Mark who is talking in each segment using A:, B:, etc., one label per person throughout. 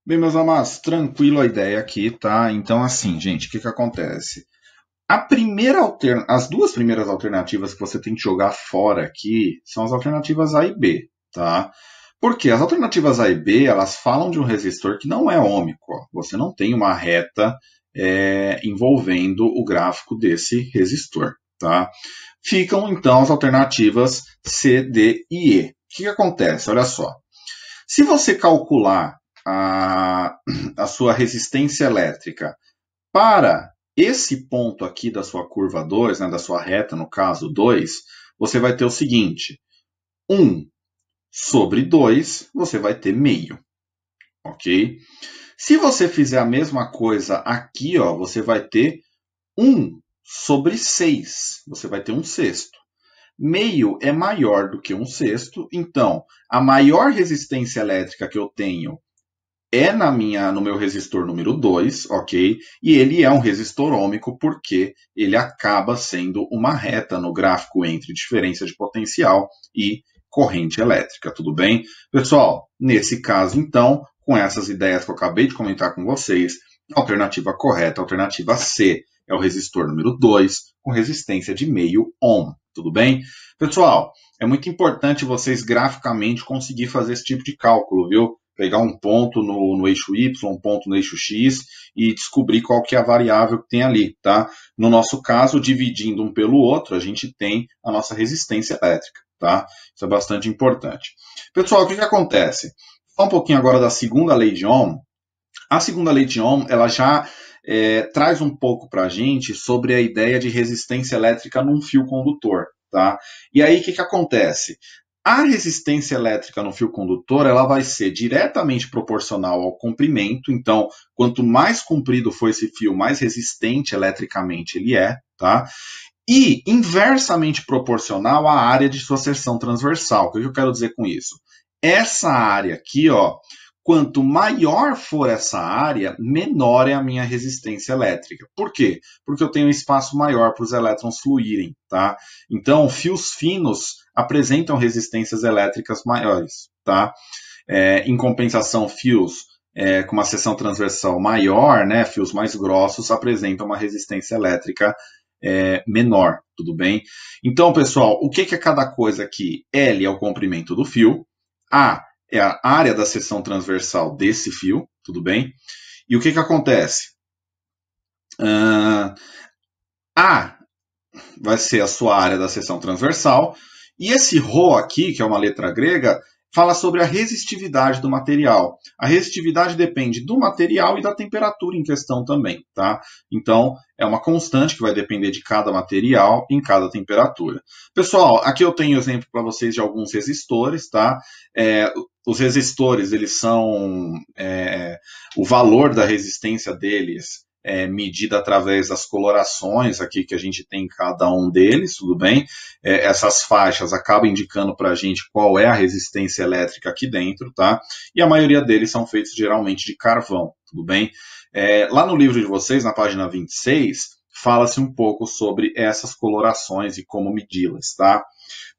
A: Bem, meus amados, tranquilo a ideia aqui, tá? Então, assim, gente, o que que acontece? As duas primeiras alternativas que você tem que jogar fora aqui são as alternativas A e B, tá? Porque as alternativas A e B, elas falam de um resistor que não é ômico, ó. Você não tem uma reta envolvendo o gráfico desse resistor, tá? Ficam, então, as alternativas C, D e E. O que que acontece? Olha só. Se você calcular a, a sua resistência elétrica para esse ponto aqui da sua curva 2, né, da sua reta, no caso 2, você vai ter o seguinte: 1 sobre 2, você vai ter meio, ok? Se você fizer a mesma coisa aqui, ó, você vai ter 1 sobre 6, você vai ter um sexto. Meio é maior do que um sexto, então a maior resistência elétrica que eu tenho é no meu resistor número 2, ok? E ele é um resistor ômico porque ele acaba sendo uma reta no gráfico entre diferença de potencial e corrente elétrica, tudo bem? Pessoal, nesse caso, então, com essas ideias que eu acabei de comentar com vocês, a alternativa correta, a alternativa C, é o resistor número 2, com resistência de meio ohm, tudo bem? Pessoal, é muito importante vocês graficamente conseguir fazer esse tipo de cálculo, viu? Pegar um ponto no eixo Y, um ponto no eixo X e descobrir qual que é a variável que tem ali, tá? No nosso caso, dividindo um pelo outro, a gente tem a nossa resistência elétrica, tá? Isso é bastante importante. Pessoal, o que que acontece? Falar um pouquinho agora da segunda lei de Ohm. A segunda lei de Ohm, ela já traz um pouco para a gente sobre a ideia de resistência elétrica num fio condutor, tá? E aí, o que que acontece? A resistência elétrica no fio condutor, ela vai ser diretamente proporcional ao comprimento. Então, quanto mais comprido for esse fio, mais resistente eletricamente ele é, tá? E inversamente proporcional à área de sua seção transversal. O que eu quero dizer com isso? Essa área aqui, ó, quanto maior for essa área, menor é a minha resistência elétrica. Por quê? Porque eu tenho um espaço maior para os elétrons fluírem, tá? Então, fios finos apresentam resistências elétricas maiores, tá? Em compensação, fios com uma seção transversal maior, né, fios mais grossos, apresentam uma resistência elétrica menor, tudo bem? Então, pessoal, o que é cada coisa aqui? L é o comprimento do fio, A é a área da seção transversal desse fio, tudo bem? E o que acontece? A vai ser a sua área da seção transversal, e esse ρ aqui, que é uma letra grega, fala sobre a resistividade do material. A resistividade depende do material e da temperatura em questão também, tá? Então, é uma constante que vai depender de cada material em cada temperatura. Pessoal, aqui eu tenho exemplo para vocês de alguns resistores, tá? Os resistores, eles são... o valor da resistência deles medida através das colorações aqui que a gente tem em cada um deles, tudo bem? Essas faixas acabam indicando para a gente qual é a resistência elétrica aqui dentro, tá? E a maioria deles são feitos geralmente de carvão, tudo bem? Lá no livro de vocês, na página 26, fala-se um pouco sobre essas colorações e como medi-las, tá?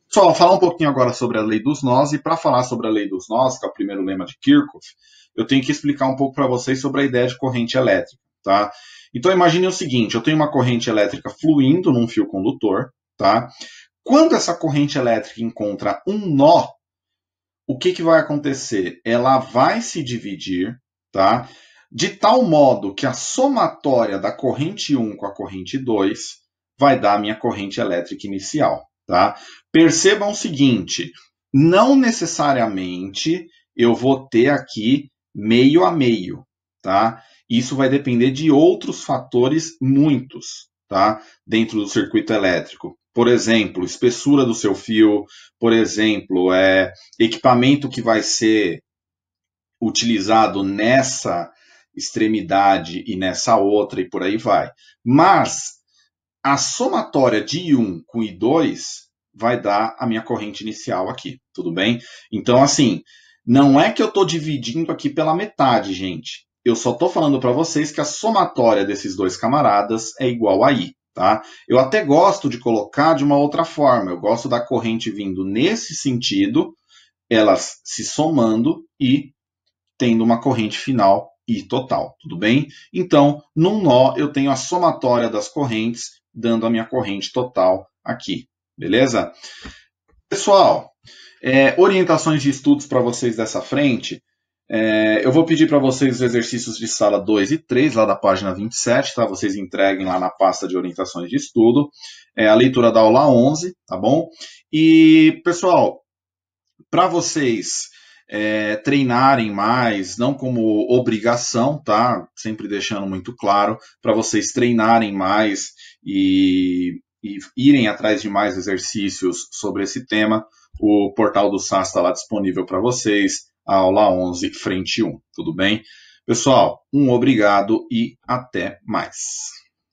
A: Só falar um pouquinho agora sobre a lei dos nós, e para falar sobre a lei dos nós, que é o primeiro lema de Kirchhoff, eu tenho que explicar um pouco para vocês sobre a ideia de corrente elétrica, tá? Então imagine o seguinte, eu tenho uma corrente elétrica fluindo num fio condutor, tá? Quando essa corrente elétrica encontra um nó, o que vai acontecer? Ela vai se dividir, tá? De tal modo que a somatória da corrente 1 com a corrente 2 vai dar a minha corrente elétrica inicial, tá? Percebam o seguinte, não necessariamente eu vou ter aqui meio a meio, tá? Isso vai depender de outros fatores, muitos, tá? Dentro do circuito elétrico. Por exemplo, espessura do seu fio, por exemplo, equipamento que vai ser utilizado nessa extremidade e nessa outra e por aí vai. Mas a somatória de I1 com I2 vai dar a minha corrente inicial aqui, tudo bem? Então, assim, não é que eu estou dividindo aqui pela metade, gente. Eu só estou falando para vocês que a somatória desses dois camaradas é igual a I, tá? Eu até gosto de colocar de uma outra forma. Eu gosto da corrente vindo nesse sentido, elas se somando e tendo uma corrente final e total, tudo bem? Então, num nó, eu tenho a somatória das correntes, dando a minha corrente total aqui, beleza? Pessoal, orientações de estudos para vocês dessa frente. Eu vou pedir para vocês os exercícios de sala 2 e 3, lá da página 27, tá? Vocês entreguem lá na pasta de orientações de estudo. A leitura da aula 11, tá bom? E, pessoal, para vocês treinarem mais, não como obrigação, tá? Sempre deixando muito claro, para vocês treinarem mais e irem atrás de mais exercícios sobre esse tema, o portal do SAS está lá disponível para vocês, a aula 11, frente 1, tudo bem? Pessoal, um obrigado e até mais.